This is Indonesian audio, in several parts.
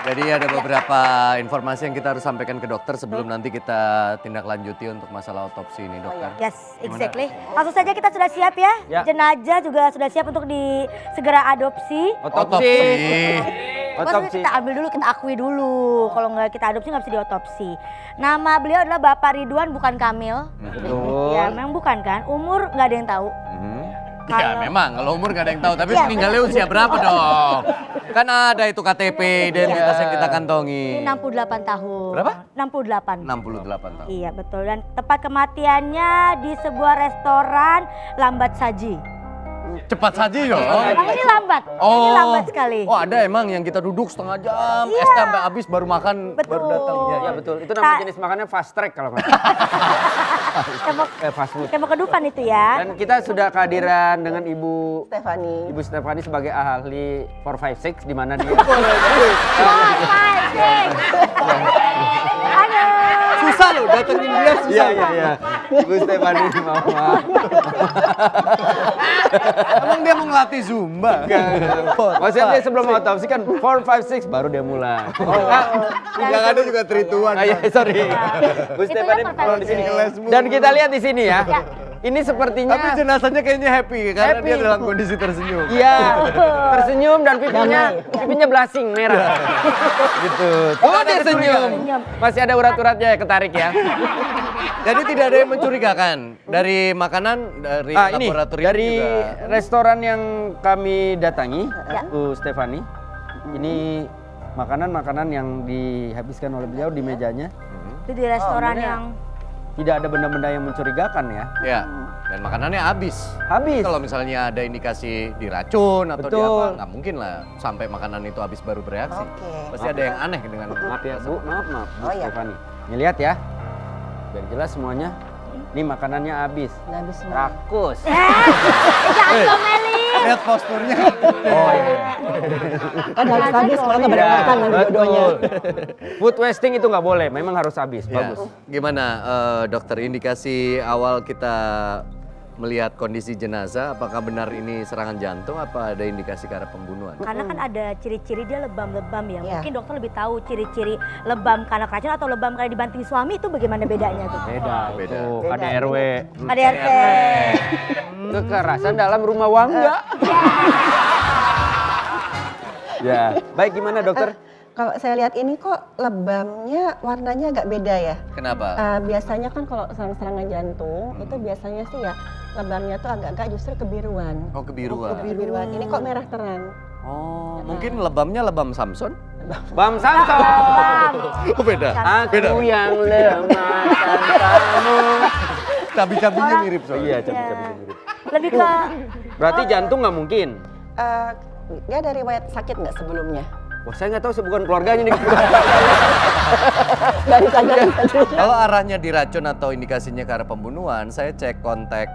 Jadi ada beberapa informasi yang kita harus sampaikan ke dokter sebelum nanti kita tindak lanjuti untuk masalah otopsi ini, dokter. Yes, exactly. Langsung saja kita sudah siap ya. Ya. Jenazah juga sudah siap untuk segera adopsi. Otopsi. Maksudnya kita ambil dulu, kita akui dulu. Kalau nggak kita adopsi nggak bisa diotopsi. Nama beliau adalah Bapak Ridwan, bukan Kamil. Betul. Ya, memang bukan kan. Umur nggak ada yang tahu. Ya memang, kalau umur gak ada yang tahu, tapi meninggalnya usia berapa dong? Kan ada itu KTP, identitas yang kita kantongi. Ini 68 tahun. Berapa? 68. 68 tahun. Iya betul, dan tempat kematiannya di sebuah restoran lambat saji. Cepat saja ya. Tapi ini lambat, ini lambat sekali. Oh ada emang yang kita duduk setengah jam, es sampai habis baru makan, baru datang. Iya betul, itu nama jenis makannya fast track kalau nggak fast food. Kayak mau ke depan itu ya. Dan kita sudah kehadiran dengan Ibu Stefani. Ibu Stefani sebagai ahli 456 di mana dia. Susah loh datengin dia susah. Iya. Ibu Stefani mama. Emang dia mau ngelatih Zumba? Maksudnya dia sebelum otopsi kan 456 baru dia mulai. Yang ada juga trituan. Iya, sorry. Bu Itu Stefani yang kalau di sini. pertama. Dan kita lihat di sini ya. Ini sepertinya Tapi jenazahnya kayaknya happy karena Happy. dia dalam kondisi tersenyum. iya, tersenyum dan pipinya blasing merah. Gitu. Tuh dia senyum. Masih ada urat-uratnya ya ketarik ya. Jadi tidak ada yang mencurigakan dari makanan, dari Ini laboratorium dari juga. restoran yang kami datangi, Bu Stefani. Ini makanan-makanan yang dihabiskan oleh beliau di mejanya. Itu di restoran bener. yang Tidak ada benda-benda yang mencurigakan ya. Ya, dan makanannya habis. Habis. Kalau misalnya ada indikasi diracun atau di Betul. apa, nggak mungkin lah sampai makanan itu habis baru bereaksi. Oke. Pasti ada yang aneh dengan Maaf ya Bu, maaf Bu Oh, iya. Stefani. Ini lihat ya, biar jelas semuanya. Ini makanannya habis. Nggak habis semua. Rakus. jangan comeli. Lihat posturnya. Oh iya. Kan harus habis kalau nggak berangkat nanti dua-duanya. Food wasting itu nggak boleh, memang harus habis. Ya. Bagus. Gimana dokter, indikasi awal kita melihat kondisi jenazah, apakah benar ini serangan jantung apa ada indikasi ke arah pembunuhan? Karena kan ada ciri-ciri dia lebam-lebam ya. Iya. Mungkin dokter lebih tahu ciri-ciri lebam karena keracunan atau lebam karena dibanting suami itu bagaimana bedanya tuh? Beda. Beda. Itu KDRW. KDRT. Kekerasan dalam rumah warga. Ya, baik gimana dokter? Kalau saya lihat ini kok lebamnya warnanya agak beda ya. Kenapa? Biasanya kan kalau serangan jantung itu biasanya sih ya lebamnya tuh agak-agak justru kebiruan. Oh kebiruan. Kebiruan. Ini kok merah terang. Oh mungkin lebamnya lebam Samson? Bam Samson. Oh beda. Aku yang lemah tanpamu. Cabi-cabinya mirip soalnya. Iya, cabi-cabi mirip. Lebih ke Berarti jantung nggak mungkin. Dia ada riwayat sakit nggak sebelumnya? Wah, saya nggak tahu, saya bukan keluarganya nih. Dari tanya. Kalau arahnya diracun atau indikasinya ke arah pembunuhan, saya cek kontak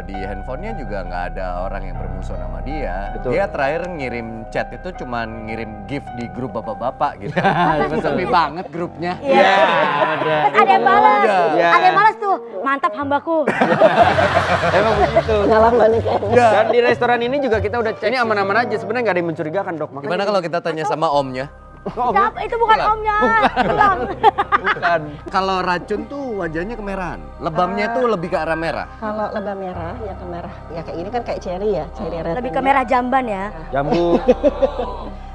di handphonenya juga nggak ada orang yang bermusuh nama dia. Betul. Dia terakhir ngirim chat itu cuman ngirim gift di grup bapak-bapak gitu. betul. Sepi banget grupnya. Iya. ada. Ada yang balas. Iya. Ada yang balas tuh. Mantap hambaku. Emang begitu. Pengalaman nih kayaknya. Dan di restoran ini juga kita udah cek. Ini aman-aman aja, sebenarnya nggak ada yang mencurigakan dok. Makanya Gimana kalau kita tanya sama omnya? Siapa? Itu bukan omnya. Bukan. bukan. Kalau racun tuh wajahnya kemerahan. Lebamnya tuh lebih ke arah merah. Kalau lebam merah ya ke merah. Ya kayak ini kan kayak cherry ya, cherry red. Lebih ke merah jamban ya. Jambu.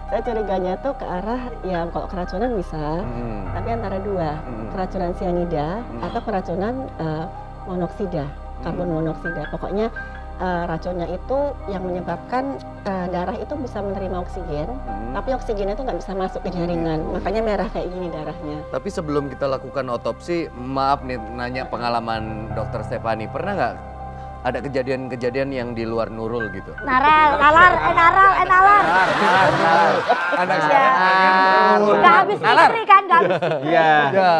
Saya curiganya tuh ke arah ya kalau keracunan bisa, tapi antara dua, keracunan sianida atau keracunan monoksida, karbon monoksida. Pokoknya racunnya itu yang menyebabkan darah itu bisa menerima oksigen, tapi oksigennya itu nggak bisa masuk ke jaringan, makanya merah kayak gini darahnya. Tapi sebelum kita lakukan otopsi, maaf nih nanya pengalaman dokter Stefani, pernah nggak ada kejadian-kejadian yang di luar Nurul gitu? Naral, nalar. Anak Ya. Gak habis istri kan, gak habis. Iya. Ya,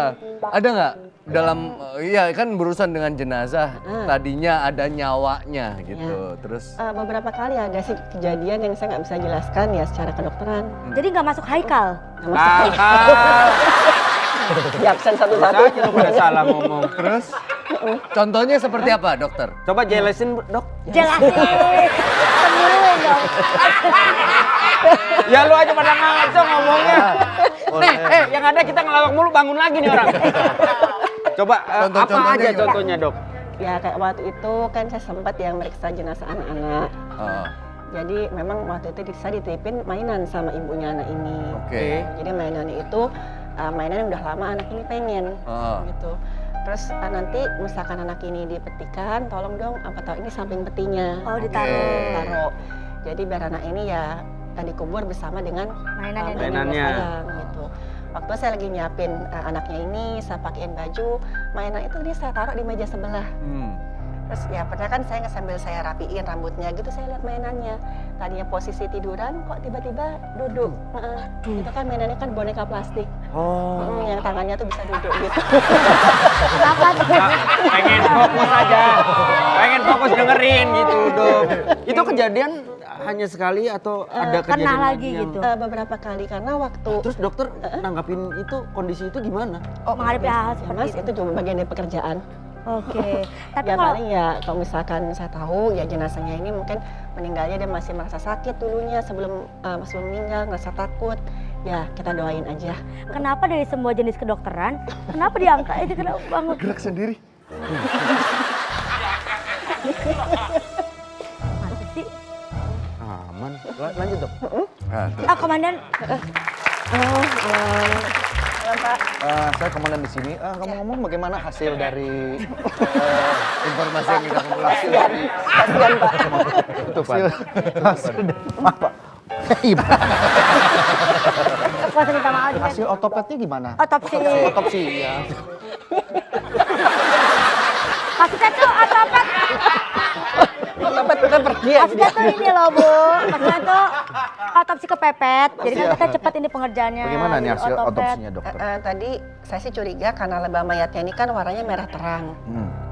ada nggak dalam, iya kan berurusan dengan jenazah, tadinya ada nyawanya gitu, terus Beberapa kali ada sih kejadian yang saya nggak bisa jelaskan ya secara kedokteran. Jadi gak masuk Haikal. Nggak masuk. Di absen satu-satu. Saja lu pada salah ngomong. terus contohnya seperti apa dokter? Coba jelasin dok. Jelasin. Semua dong. Ya lu aja pada ngaco ngomongnya. Nih, yang ada kita ngelawak mulu bangun lagi nih orang. Coba apa aja contohnya, Dok? Ya kayak waktu itu kan saya sempat yang meriksa jenazah anak-anak. Jadi memang waktu itu saya dititipin mainan sama ibunya anak ini. Oke. Jadi mainannya itu mainan yang udah lama anak ini pengen gitu. Terus nanti misalkan anak ini dipetikan, tolong dong apa tahu ini samping petinya. Oh, ditaruh. Jadi biar anak ini ya dikubur bersama dengan mainannya gitu. Waktu saya lagi nyiapin anaknya ini, saya pakein baju, mainan itu ini saya taruh di meja sebelah. Terus ya pernah kan saya sambil saya rapiin rambutnya gitu, saya lihat mainannya. Tadinya posisi tiduran kok tiba-tiba duduk. Itu kan mainannya kan boneka plastik. Yang tangannya tuh bisa duduk gitu. Kenapa tuh? Pengen fokus aja. Pengen fokus dengerin gitu, Dok. Itu kejadian hanya sekali atau ada kejadian Pernah lagi yang... gitu. Beberapa kali karena waktu Terus dokter nanggapin itu, kondisi itu gimana? Menghadapi hal ya, seperti Mas, itu. itu cuma bagian dari pekerjaan. Oke. Tapi Ya kalau paling ya kalau misalkan saya tahu ya jenazahnya ini mungkin meninggalnya dia masih merasa sakit dulunya sebelum meninggal, merasa takut. Ya kita doain aja. kenapa dari semua jenis kedokteran, kenapa diangkat aja kenapa bangun? Gerak sendiri. Masa sih? Aman. Lanjut, Dok. Komandan. Saya komandan di sini. Ngomong-ngomong bagaimana hasil dari Informasi yang kita kumpulkan. Kasihan Pak. itu Pak? Hasil maaf Pak. Kuasa minta maaf. Hasil otopetnya gimana? Otopsi. Otopsi ya. Maksudnya tuh otopet. Tempat kita pergi ya. Maksudnya tuh ini loh Bu. Maksudnya tuh otopsi kepepet. Jadi kan kita cepat ini pengerjaannya. Bagaimana nih hasil Otopet. otopsinya dokter? Tadi saya sih curiga karena lebah mayatnya ini kan warnanya merah terang.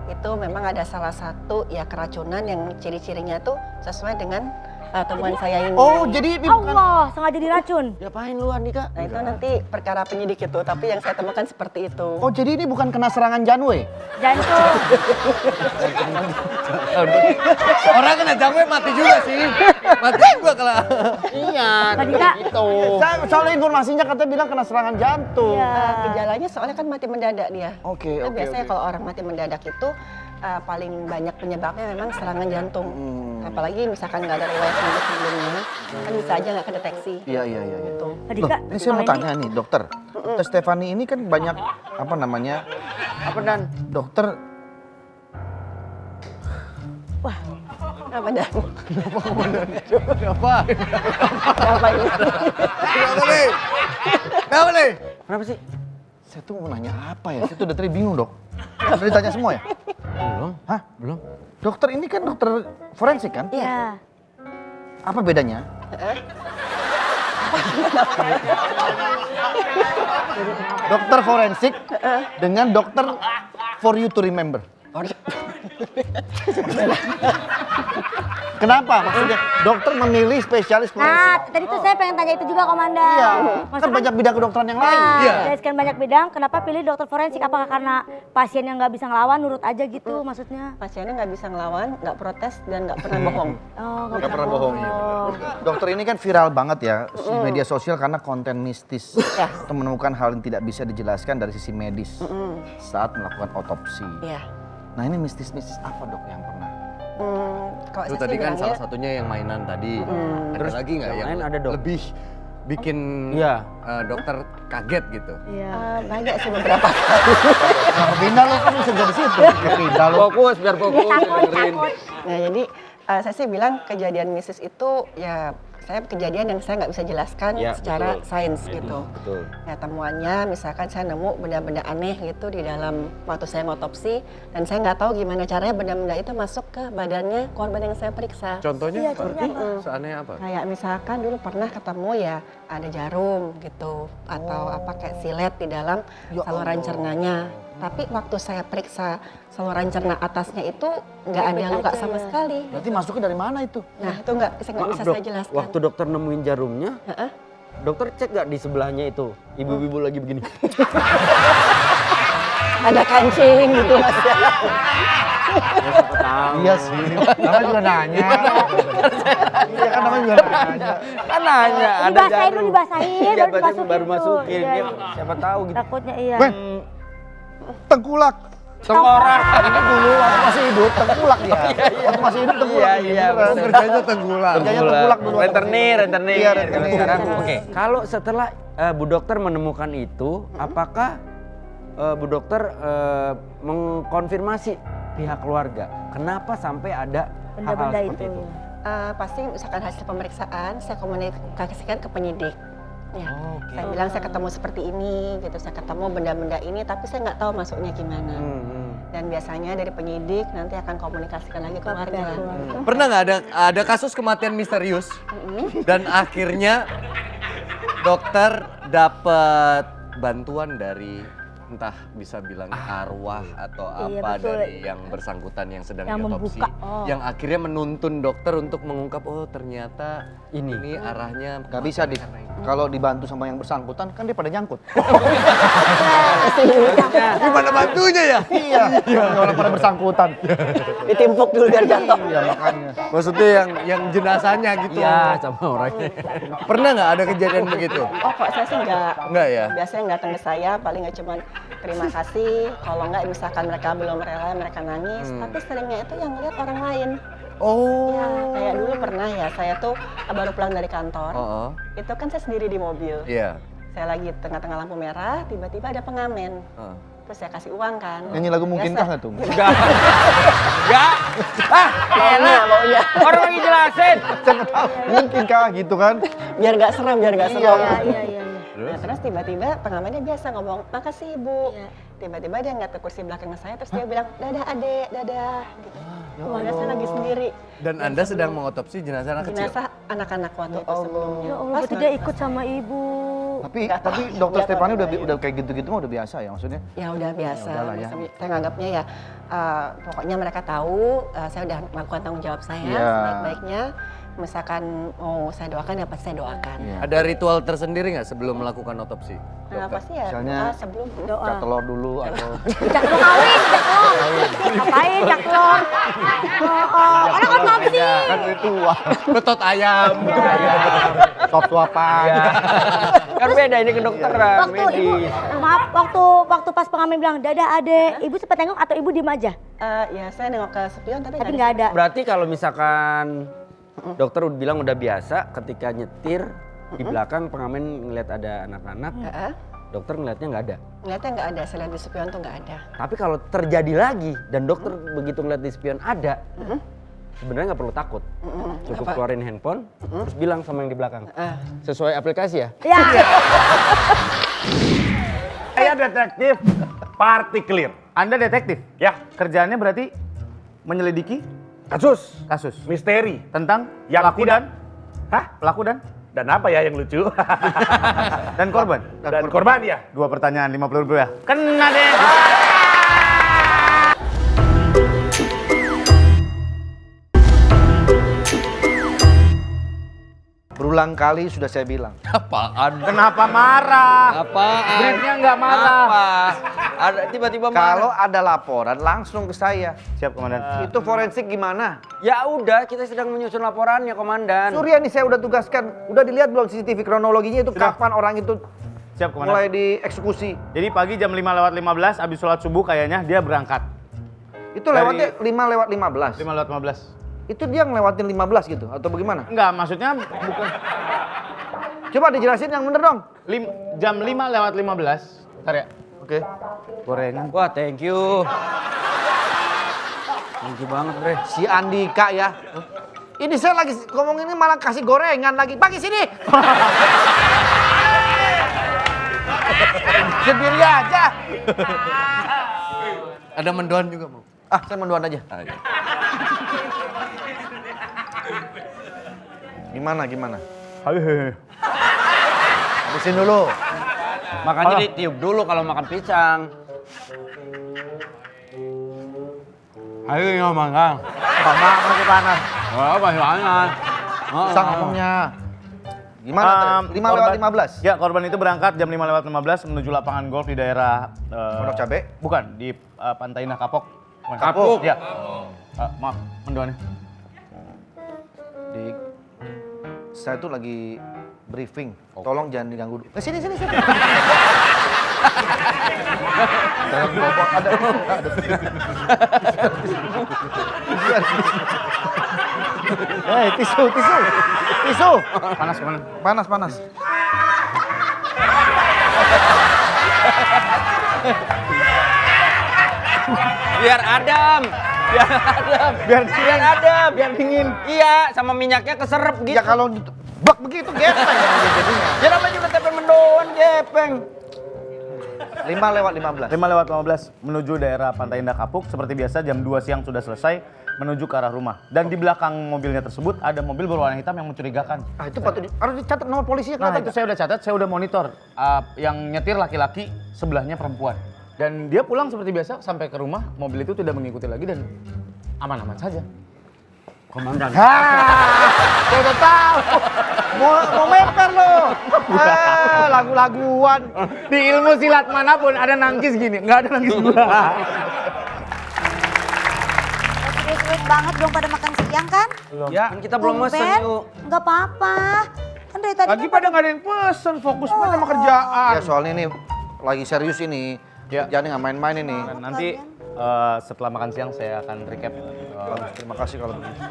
Itu memang ada salah satu ya keracunan yang ciri-cirinya tuh sesuai dengan temuan saya ini. Oh jadi ini bukan. Allah, sengaja diracun. Diapain lu, Andika? Nah itu nanti perkara penyidik itu, tapi yang saya temukan seperti itu. Oh jadi ini bukan kena serangan janwe? Jantung. Orang kena jamwe mati juga sih. Mati juga kalau. Iya, Andika. gitu. Saya soalnya informasinya katanya bilang kena serangan jantung. Iya. Gejalanya soalnya kan mati mendadak dia. Oke, Kan oke, biasanya oke. kalau orang mati mendadak itu paling banyak penyebabnya memang serangan jantung. Apalagi misalkan nggak ada riwayat penyakit sebelumnya, kan bisa aja nggak kedeteksi. Iya. Gitu. Andika, Ini saya mau tanya nih dokter. Teh Stefani ini kan banyak apa namanya? Apa, Dan? Dokter Apa dah? Kenapa? Apa ini? Kenapa nih? Kenapa nih? Kenapa sih? saya tuh mau nanya apa ya? Saya tuh udah tadi bingung dok. Udah ditanya semua ya? Belum. Hah? Belum. Dokter ini kan dokter forensik kan? Iya. Apa bedanya? Dokter forensik dengan dokter for you to remember. Kenapa? Maksudnya dokter memilih spesialis Nah, forensik. tadi tuh saya pengen tanya itu juga komandan. Iya, Maksudnya kan banyak bidang kedokteran yang lain. Nah, Iya. dari sekian banyak bidang, kenapa pilih dokter forensik? Apakah karena pasien yang nggak bisa ngelawan, nurut aja gitu maksudnya? Pasiennya nggak bisa ngelawan, nggak protes, dan nggak pernah bohong. Oh, Nggak pernah bohong. Dokter ini kan viral banget ya di media sosial karena konten mistis Ya. atau menemukan hal yang tidak bisa dijelaskan dari sisi medis saat melakukan otopsi. Iya. Nah ini mistis-mistis apa dok yang pernah? Kalau Itu saya tadi sih kan bilangnya, salah satunya yang mainan tadi. Ada Terus lagi nggak yang yang lain ada, Dok? lebih bikin Iya. dokter kaget gitu? Iya. banyak sih beberapa. Nah, pindah lo kan bisa dari situ. Pindah lo. Fokus, biar fokus. Takut. Nah jadi saya sih bilang kejadian mistis itu ya saya kejadian yang saya nggak bisa jelaskan Ya, secara betul. sains gitu. Betul. Ya temuannya misalkan saya nemu benda-benda aneh gitu di dalam waktu saya ngotopsi dan saya nggak tahu gimana caranya benda-benda itu masuk ke badannya korban yang saya periksa. Contohnya Iya, apa? contohnya apa? Seaneh apa? Kayak misalkan dulu pernah ketemu ya ada jarum gitu atau apa kayak silet di dalam saluran cernanya. Tapi waktu saya periksa saluran cerna atasnya itu nggak ada luka sama sekali. Berarti masuknya dari mana itu? Nah itu nggak bisa Maaf, saya Dok. jelaskan. Waktu dokter nemuin jarumnya, Heeh. dokter cek nggak di sebelahnya itu? Ibu-ibu lagi begini. Ada kancing gitu mas. Ya, siapa tahu. Iya sih, namanya juga nanya. Iya kan namanya juga nanya. Kan nanya, ada Dibasahin jarum. dulu, dibasahin, Iya, baru basahin, dimasukin baru tuh. masukin. Iya, Dia iya. siapa tahu gitu. Takutnya iya. Wen, tengkulak. Tengkorak. Ini dulu waktu masih hidup tengkulak ya. Waktu masih hidup tengkulak. Iya, beneran. Kerjanya tengkulak. Kerjanya tengkulak dulu. Rentenir. Iya, rentenir. Sekarang, oke. Kalau setelah Bu Dokter menemukan itu, apakah Bu Dokter mengkonfirmasi pihak keluarga kenapa sampai ada hal-hal Benda-benda seperti itu. itu? Pasti misalkan hasil pemeriksaan saya komunikasikan ke penyidik. Ya, Oke. saya bilang saya ketemu seperti ini, gitu. Saya ketemu benda-benda ini, tapi saya nggak tahu masuknya gimana. Dan biasanya dari penyidik nanti akan komunikasikan lagi ke keluarga. Pernah nggak ada kasus kematian misterius dan akhirnya dokter dapat bantuan dari entah bisa bilang arwah atau Iya, apa betul. dari yang bersangkutan yang sedang Yang diotopsi, membuka. Oh. yang akhirnya menuntun dokter untuk mengungkap ternyata ini arahnya Gak bisa kalau dibantu sama yang bersangkutan kan dia pada nyangkut. gimana bantunya ya? Iya, orang pada bersangkutan. Ditimpuk dulu biar jatuh. Iya makanya. Maksudnya yang jenazahnya gitu. Iya, sama orangnya. Pernah nggak ada kejadian begitu? Oh kok saya sih nggak. Nggak ya? Biasanya yang datang ke saya paling nggak cuma terima kasih. Kalau nggak misalkan mereka belum rela, mereka nangis. Tapi seringnya itu yang lihat orang lain. Oh. Ya, kayak dulu pernah ya, saya tuh baru pulang dari kantor. Oh. Itu kan saya sendiri di mobil. Iya. Saya lagi tengah-tengah lampu merah, tiba-tiba ada pengamen. Oh. Terus saya kasih uang kan. Nyanyi lagu mungkinkah nggak tuh? Enggak. Ah, Maunya. orang lagi jelasin. Saya nggak tahu. Mungkinkah gitu kan? Biar nggak seram, biar nggak seram. Iya. Nah, terus tiba-tiba pengamennya biasa ngomong, makasih ibu. Iya. Tiba-tiba dia ngeliat ke kursi belakang saya, terus dia bilang, dadah adek, dadah. Gitu. Padahal saya lagi sendiri. Dan Anda sedang mengotopsi jenazah anak kecil? Jenazah anak-anak waktu itu sebelumnya. Ya Allah, Pas berarti dia ikut sama ibu. Tapi dokter Stefani udah kayak gitu-gitu mah udah biasa ya maksudnya. Ya udah biasa. Ya udahlah ya. Saya nganggapnya ya, pokoknya mereka tahu saya udah melakukan tanggung jawab saya Iya. sebaik-baiknya. Misalkan mau saya doakan ya pasti saya doakan. Iya. Ada ritual tersendiri nggak sebelum melakukan otopsi? Nah, pasti ya Misalnya doa sebelum Cak telur dulu atau Jak telur kawin, jak telur. Ngapain jak telur? Orang otopsi. kan ritual. Betot ayam. Sop suapan. Kan beda ini kedokteran, Waktu ibu, medis. maaf, waktu pas pengamen bilang dadah adek, ibu sempat tengok atau ibu diem aja? ya saya nengok ke spion tapi Tapi nggak ada. Berarti kalau misalkan dokter udah bilang udah biasa ketika nyetir di belakang pengamen ngeliat ada anak-anak, dokter ngeliatnya nggak ada. Ngeliatnya nggak ada, saya lihat di spion tuh nggak ada. Tapi kalau terjadi lagi dan dokter begitu ngeliat di spion ada, sebenarnya nggak perlu takut. Cukup keluarin handphone, terus bilang sama yang di belakang. Sesuai aplikasi ya? Ya. Saya detektif partikelir. Anda detektif? Ya, Kerjaannya berarti menyelidiki kasus kasus misteri. tentang Yang pelaku tidak- dan Hah? pelaku Dan apa ya yang lucu? dan korban. Dan korban ya. 2 pertanyaan 50.000 ya. Kena deh. Berulang kali sudah saya bilang. Apaan? Kenapa marah? Apaan? Briefnya nggak marah. Apa? Ada tiba-tiba Kalau marah. ada laporan langsung ke saya. Siap komandan. Itu forensik gimana? Ya udah, kita sedang menyusun laporannya, komandan. Surya nih saya udah tugaskan. Udah dilihat belum CCTV kronologinya itu Sudah. kapan orang itu Siap komandan. mulai dieksekusi? Jadi pagi jam 5:15 habis sholat subuh kayaknya dia berangkat. Itu lewatnya 5:15. 5:15. Itu dia ngelewatin 15 gitu atau bagaimana? Enggak, maksudnya bukan Coba dijelasin yang bener dong. jam 5:15. Bentar ya. Oke. Gorengan. Wah, thank you. Thank you banget, Bre. Si Andika ya. Ini saya lagi ngomong ini malah kasih gorengan lagi. Pagi sini. Sendiri aja. Ada mendoan juga mau. Ah, saya mendoan aja. Iya. Gimana? Hahehe. Habisin dulu. Makanya ditiup dulu kalau makan pisang. Ayo ngomong, Kang. Sama masih panas. Oh, banyak. Sang ngomongnya. Gimana? tadi? 5:15. Ya, korban itu berangkat jam 5:15 menuju lapangan golf di daerah Pondok Cabe? Bukan, di Pantai Indah Kapok. Kapuk. Ya. Maaf, mendoannya. Dik, saya tuh lagi briefing. Tolong jangan diganggu. Sini. Jangan bobok, ada. Tisu. Panas. Biar adem. Biar dingin. Iya, sama minyaknya keserep gitu. Ya kalau bak begitu gepeng jadinya. Ya namanya juga tempe mendoan, gepeng. 5:15. 5:15 menuju daerah Pantai Indah Kapuk. Seperti biasa jam 2 siang sudah selesai menuju ke arah rumah. Dan di belakang mobilnya tersebut ada mobil berwarna hitam yang mencurigakan. Ah itu patut harus dicatat nomor polisinya. Nah kenapa itu saya udah catat, saya udah monitor. Yang nyetir laki-laki, sebelahnya perempuan. Dan dia pulang seperti biasa sampai ke rumah, mobil itu tidak mengikuti lagi dan aman-aman saja. Komandan. Saya udah tahu. Mau meper lo. Lagu-laguan. Di ilmu silat manapun ada nangkis gini, nggak ada nangkis gua. Serius banget dong pada makan siang kan? Ya, kan kita belum mesen Tumben? yuk. Nggak apa-apa. Kan dari tadi Lagi pada nggak ada yang pesen, fokus banget sama kerjaan. Ya soalnya ini lagi serius ini. Ya. Jangan nggak main-main ini. Dan nanti setelah makan siang saya akan recap. Bagus, terima kasih kalau begitu.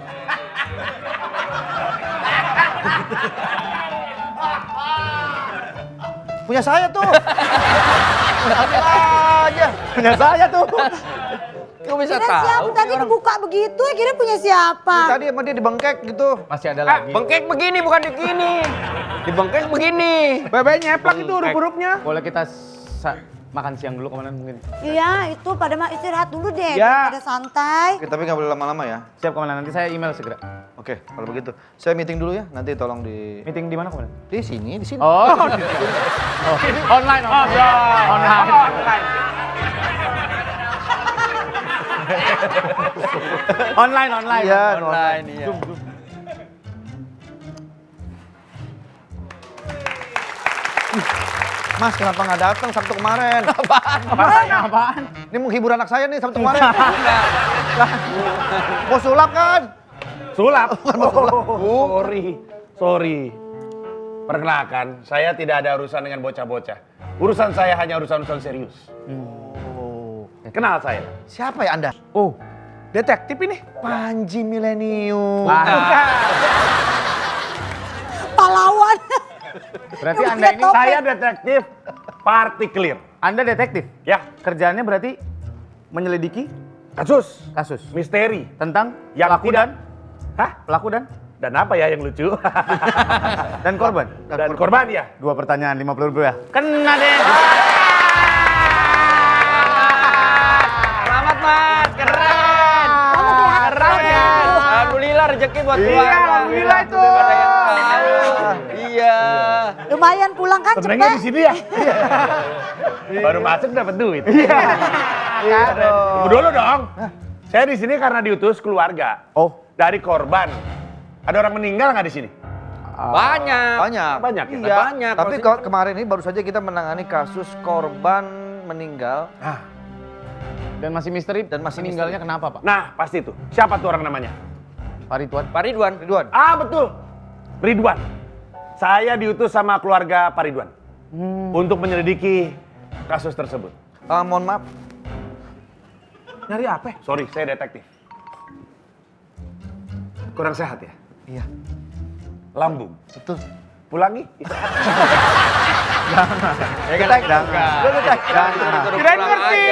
Punya saya tuh. Ambil aja. Punya saya tuh. Kau bisa Kira tahu. siapa tadi dibuka begitu ya kira punya siapa? Tadi sama dia dibengkek gitu. Masih ada lagi. Bengkek begini bukan begini. Di bengkek begini. Bebe nyeplak itu huruf-hurufnya. Boleh kita makan siang dulu kemana mungkin? Iya itu pada mah istirahat dulu deh. Ya. Pada santai. Oke, tapi nggak boleh lama-lama ya. Siap kemana? Nanti saya email segera. Oke, kalau begitu. Saya meeting dulu ya. Nanti tolong di Meeting di mana kemana? di sini. Oh, online. Oh, ya. Online. Online. Iya, Online, iya. Mas, kenapa nggak datang Sabtu kemarin? Apaan? Ini menghibur anak saya nih Sabtu kemarin. Mau sulap kan? Sulap. Sorry. Perkenalkan, saya tidak ada urusan dengan bocah-bocah. Urusan saya hanya urusan serius. Kenal saya. Siapa ya Anda? Oh, detektif ini. Panji Milenium. Pahlawan. Berarti Anda ini Saya detektif partikelir. Anda detektif. Ya, Kerjaannya berarti menyelidiki kasus kasus misteri tentang yang pelaku tidak. dan Hah? pelaku Dan apa ya yang lucu? dan korban. Dan korban ya? 2 pertanyaan 50.000 ya. Kena deh. Selamat Mas, keren. Keren. Alhamdulillah rezeki buat Iya, keluarga. alhamdulillah itu. Ada yang tahu. Iya. Lumayan pulang kan Senengnya di cepet. sini ya? Baru masuk dapat duit. Tunggu dulu dong. Saya di sini karena diutus keluarga. Oh, Dari korban. Ada orang meninggal nggak di sini? Banyak. Banyak ya? Iya. Banyak. Tapi kemarin ini baru saja kita menangani kasus korban meninggal. dan masih misteri Dan masih meninggalnya kenapa, Pak? Nah, pasti itu. Siapa tuh orang namanya? Pak Ridwan. Pak Ridwan. Ridwan. Ah, betul. Ridwan. Saya diutus sama keluarga Pak Ridwan. Untuk menyelidiki kasus tersebut. Mohon maaf. Nyari apa? Sorry, saya detektif. Kurang sehat ya? Iya. Lambung. Betul. Pulangi. Kirain ngerti.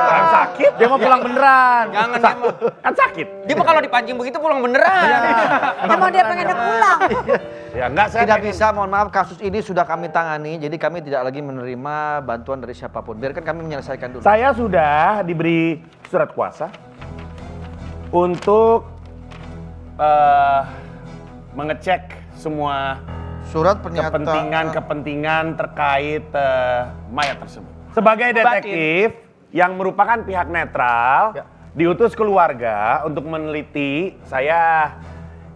Orang sakit. Dia mau pulang beneran. Jangan dia mah. Kan sakit. Dia mah kalau dipancing begitu pulang beneran. Emang dia pengen pulang. Ya enggak, saya Tidak pengen- bisa, mohon maaf, kasus ini sudah kami tangani, jadi kami tidak lagi menerima bantuan dari siapapun. Biarkan kami menyelesaikan dulu. Saya sudah diberi surat kuasa untuk mengecek semua Surat pernyataan. kepentingan terkait mayat tersebut. Sebagai detektif yang merupakan pihak netral, diutus keluarga untuk meneliti, saya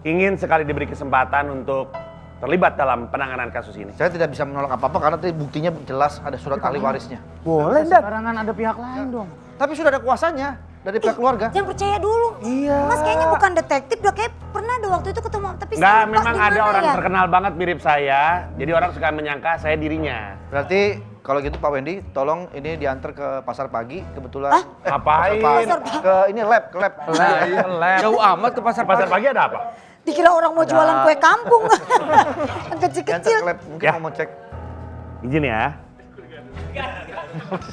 ingin sekali diberi kesempatan untuk terlibat dalam penanganan kasus ini. Saya tidak bisa menolak apa-apa karena tadi buktinya jelas ada surat ahli warisnya. Boleh, sembarangan ada pihak lain dong. Tapi sudah ada kuasanya. dari pihak keluarga. Jangan percaya dulu. Iya. Mas kayaknya bukan detektif, udah kayak pernah ada waktu itu ketemu, tapi saya Enggak, lupa memang di ada mana orang ya. terkenal banget mirip saya. Jadi orang suka menyangka saya dirinya. Berarti kalau gitu Pak Wendy, tolong ini diantar ke pasar pagi kebetulan. Ngapain? Pasar Pagi. Ke ini lab, ke lab. Jauh amat ke pasar Pasar pagi ada apa? Dikira orang mau jualan kue kampung. Yang Diantar kecil-kecil. ke lab, mungkin Ya. mau cek. Izin ya.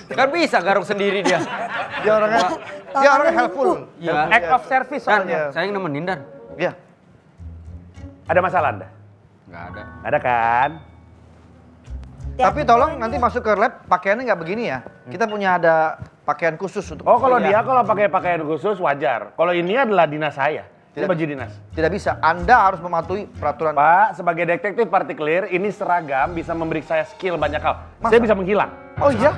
Kan bisa garuk sendiri dia. Dia orangnya helpful. Iya. Act of service Kan, soalnya. saya yang nemenin Dan. Iya. Ada masalah Anda? Nggak ada. Nggak ada kan? Tapi tolong nanti masuk ke lab pakaiannya nggak begini ya. Kita punya ada pakaian khusus untuk. Oh, kalau dia kalau pakai pakaian khusus wajar. Kalau ini adalah dinas saya. Ini Tidak. baju dinas. Tidak bisa. Anda harus mematuhi peraturan. Pak, sebagai detektif partikelir, ini seragam bisa memberi saya skill banyak hal. Saya bisa menghilang. Oh iya?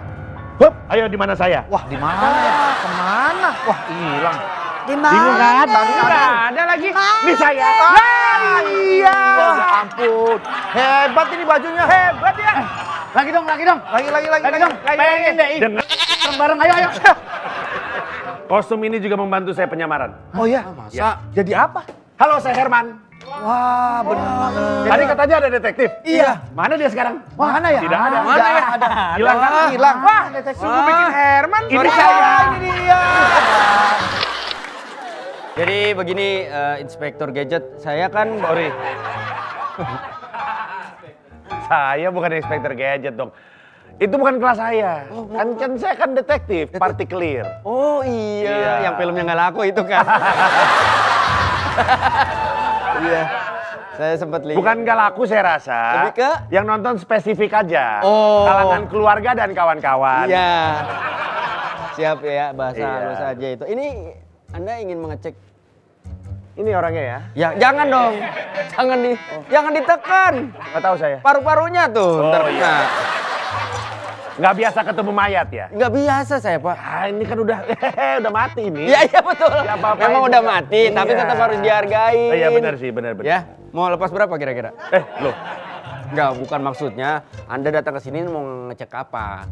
Hup, ayo di mana saya? Wah, di mana ya? Kemana? Wah, hilang. Di mana? Bingung kan? Tadi ada. Ada lagi. Ini saya. Ah, iya. Ya ampun. Hebat ini bajunya. Hebat ya. Lagi dong, lagi dong. Lagi. Lagi dong. Pengen deh. Dengan Bareng, ayo, ayo. kostum ini juga membantu saya penyamaran. Oh iya? Ya. Jadi apa? Halo, saya Herman. Wah, benar. Tadi katanya ada detektif. Iya. Mana dia sekarang? Mana ya? Tidak ada. Mana ya? Ada. Hilang kan? Hilang. Wah, sungguh bikin Herman. Ini Wah, saya. ini dia. Jadi begini Inspektur Gadget, saya kan Sorry. Saya bukan inspektur gadget dong. Itu bukan kelas saya. Kan saya kan detektif, partikelir. Oh iya, Iya. yang filmnya nggak laku itu kan. Iya. Saya sempat lihat. Bukan nggak laku saya rasa. Lebih ke? Yang nonton spesifik aja. Oh. Kalangan keluarga dan kawan-kawan. Iya. Siap ya, bahasa Iya. halus aja itu. Ini Anda ingin mengecek? Ini orangnya ya. Ya, jangan dong. Jangan ditekan. Nggak tahu saya. Paru-parunya tuh Oh, terkena. iya. Nggak biasa ketemu mayat ya? Nggak biasa saya, Pak. Ah, ini kan udah udah mati ini. Iya, iya betul. Ya, apa-apain Memang udah juga. mati, tapi Iya. tetap harus dihargain. Oh, iya benar sih, benar. Ya, mau lepas berapa kira-kira? Loh. Enggak, bukan maksudnya Anda datang ke sini mau ngecek apa?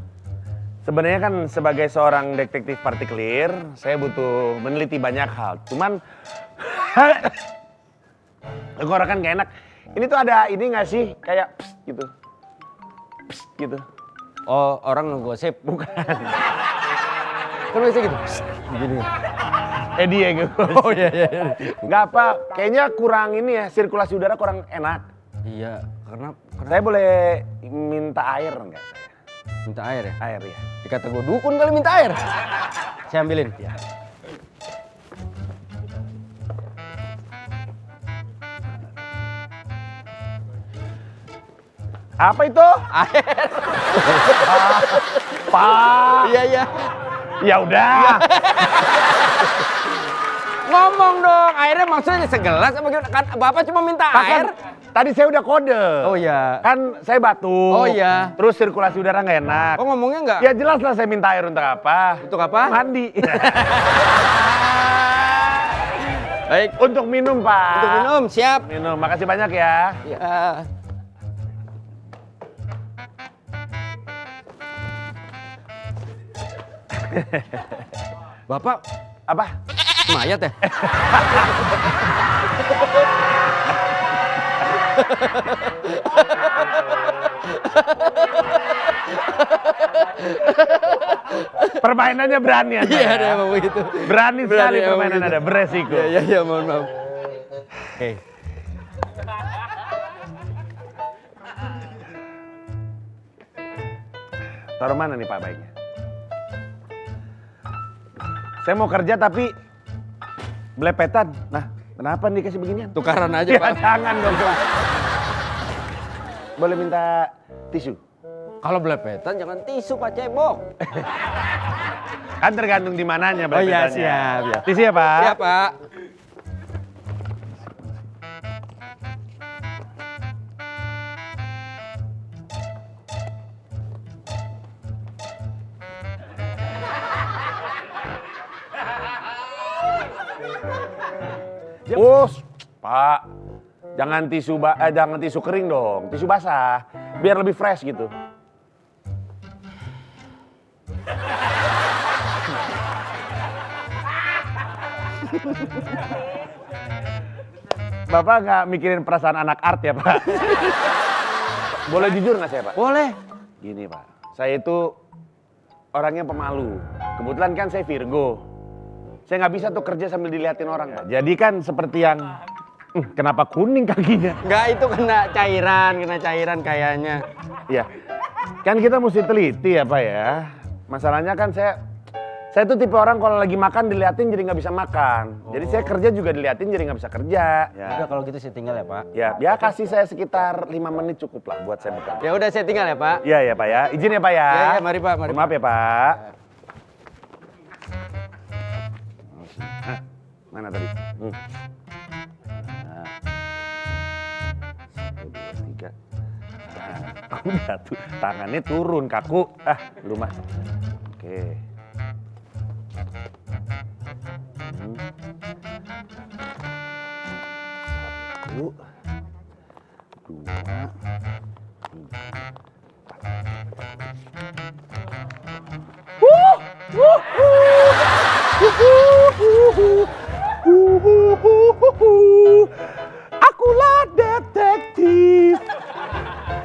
Sebenarnya kan sebagai seorang detektif partikelir, saya butuh meneliti banyak hal. Cuman tenggorokan gak enak. Ini tuh ada ini nggak sih kayak psst gitu. Psst gitu. Oh, orang ngegosip. Bukan. Kan biasa gitu. Gini. Dia gitu. Oh iya. Nggak apa, kayaknya kurang ini ya, sirkulasi udara kurang enak. Iya, karena Saya boleh minta air nggak saya? minta air ya. Air ya. Dikata gue dukun kali minta air. Saya ambilin. Ya. Apa itu? Air. Pak. Iya, iya. Ya udah. Ngomong dong, airnya maksudnya segelas apa gimana? Kan Bapak cuma minta air. Tadi saya udah kode. Oh iya. Kan saya batuk. Oh iya. Terus sirkulasi udara nggak enak. Oh ngomongnya enggak? Ya jelas lah saya minta air untuk apa. Untuk apa? Mandi. Baik. Untuk minum, Pak. Untuk minum, siap. Minum. Makasih banyak ya. Ya. Bapak Apa? mayat ya? Permainannya berani Anda. Iya, ya? ada emang begitu. Berani sekali emang permainan begitu. Anda, beresiko. Iya, iya, iya, mohon maaf. Oke. Taruh mana nih Pak baiknya? Saya mau kerja tapi belepetan. Nah, kenapa nih kasih beginian? Tukaran aja, Ya, Pak. jangan dong. Boleh minta tisu? Kalau belepetan jangan tisu, Pak Cebok. Kan tergantung di mananya Oh iya, belepetannya. siap, ya. Tisu ya Pak? Siap, Pak. Pak, jangan jangan tisu kering dong, tisu basah, biar lebih fresh gitu. Bapak nggak mikirin perasaan anak art ya Pak? Boleh jujur nggak saya Pak? Boleh. Gini Pak, saya itu orangnya pemalu. Kebetulan kan saya Virgo. Saya nggak bisa tuh kerja sambil diliatin orang Pak. Jadi kan seperti yang, kenapa kuning kakinya? Enggak, itu kena cairan kayaknya. Iya, kan kita mesti teliti ya Pak ya. Masalahnya kan saya tuh tipe orang kalau lagi makan diliatin jadi nggak bisa makan. Jadi saya kerja juga diliatin jadi nggak bisa kerja. Ya. Udah kalau gitu saya tinggal ya Pak. Ya kasih saya sekitar 5 menit cukup lah buat saya bekerja. Ya udah saya tinggal ya Pak. Iya ya Pak ya, izin ya Pak ya. Iya, mari Pak, mari. Maaf ya Pak. Hah, mana tadi? Nah. 1, 2, 3. Nah, udah tuh, tangannya turun kaku. Lu Mas. Oke. Satu, 2, 3. Akulah detektif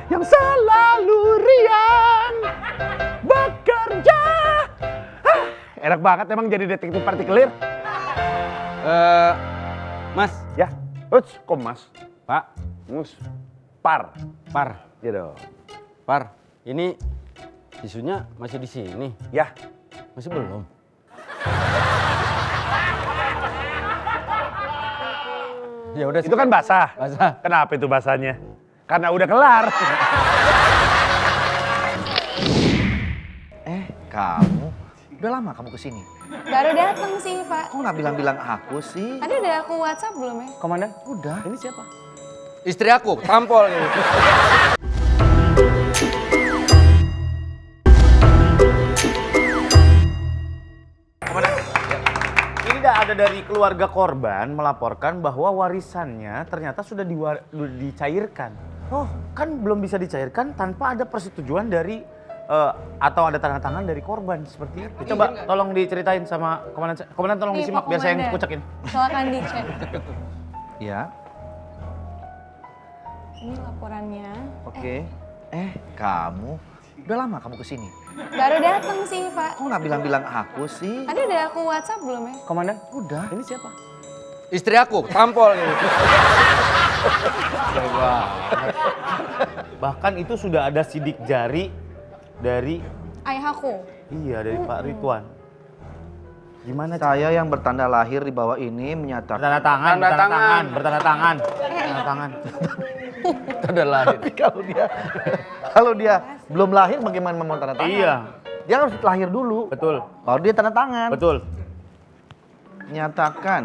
yang selalu riang bekerja. Enak banget emang jadi detektif partikelir. Mas, Ya, uts, kok Mas? Pak, Mus, par, Par, gitu. Par. Ini tisunya masih di sini. Ya, Masih belum. Ya udah. itu kan basah. Basah. Kenapa itu basahnya? Karena udah kelar. Kamu, udah lama kamu kesini? Baru datang sih, Pak. Kok nggak bilang-bilang aku sih? Tadi udah aku WhatsApp belum ya? Komandan, Udah. ini siapa? Istri aku, tampol ini. Ini ada dari keluarga korban melaporkan bahwa warisannya ternyata sudah dicairkan. Oh, kan belum bisa dicairkan tanpa ada persetujuan dari atau ada tanda tangan dari korban seperti itu. Coba tolong diceritain sama komandan. Komandan tolong Nih, disimak Pak biar saya yang Komandan. kucekin. Silakan dicek. Ya, Ini laporannya. oke. Kamu, udah lama kamu kesini? Baru datang sih, Pak. Kok nggak bilang-bilang aku sih? Tadi udah aku WhatsApp belum ya? Komandan, Udah. ini siapa? Istri aku, tampol ini. Bahkan itu sudah ada sidik jari dari Ayahku. dari Pak Ridwan. Gimana Saya yang bertanda lahir di bawah ini menyatakan. bertanda tangan, Tanda bertanda tangan. tangan, bertanda tangan, bertanda tangan. Tanda lahir. Tapi kalau dia belum lahir bagaimana mau tanda tangan? Iya, Dia harus lahir dulu, betul, baru dia tanda tangan. betul. Nyatakan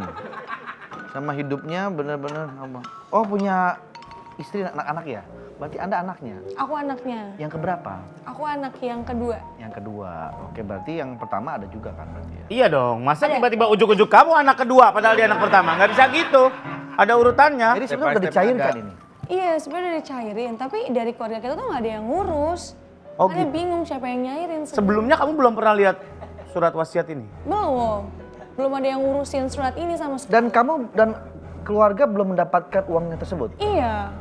sama hidupnya benar-benar apa? Oh punya istri anak-anak ya? Berarti Anda anaknya. Aku anaknya. Yang keberapa? Aku anak yang kedua. Yang kedua. Oke, berarti yang pertama ada juga kan berarti ya? Iya dong, masa Ada. tiba-tiba ujuk-ujuk kamu anak kedua padahal dia anak pertama? Nggak bisa gitu, ada urutannya. Jadi sebenarnya udah dicairkan ini. Iya, sebenarnya udah dicairin. Tapi dari keluarga kita tuh nggak ada yang ngurus. Oh, Makanya gitu. bingung siapa yang nyairin. Sebelumnya kamu belum pernah lihat surat wasiat ini? Belum. Belum ada yang ngurusin surat ini sama sekali. Dan kamu dan keluarga belum mendapatkan uangnya tersebut. Iya.